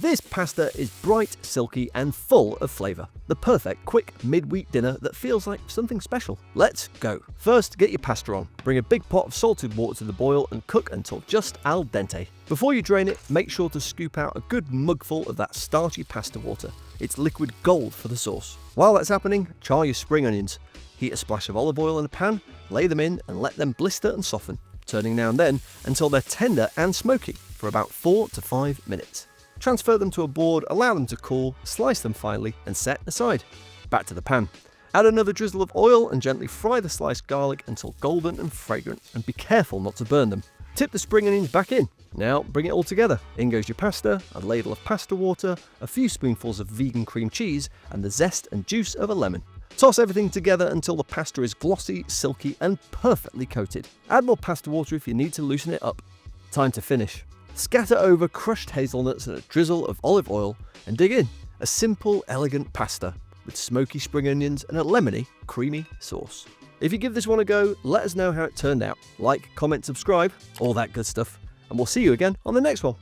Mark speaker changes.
Speaker 1: This pasta is bright, silky and full of flavour. The perfect quick midweek dinner that feels like something special. Let's go. First, get your pasta on. Bring a big pot of salted water to the boil and cook until just al dente. Before you drain it, make sure to scoop out a good mugful of that starchy pasta water. It's liquid gold for the sauce. While that's happening, char your spring onions. Heat a splash of olive oil in a pan, lay them in and let them blister and soften, turning now and then until they're tender and smoky for about 4 to 5 minutes. Transfer them to a board, allow them to cool, slice them finely and set aside. Back to the pan. Add another drizzle of oil and gently fry the sliced garlic until golden and fragrant, and be careful not to burn them. Tip the spring onions back in. Now bring it all together. In goes your pasta, a ladle of pasta water, a few spoonfuls of vegan cream cheese and the zest and juice of a lemon. Toss everything together until the pasta is glossy, silky and perfectly coated. Add more pasta water if you need to loosen it up. Time to finish. Scatter over crushed hazelnuts and a drizzle of olive oil and dig in. A simple, elegant pasta with smoky spring onions and a lemony, creamy sauce. If you give this one a go, let us know how it turned out. Like, comment, subscribe, all that good stuff. And we'll see you again on the next one.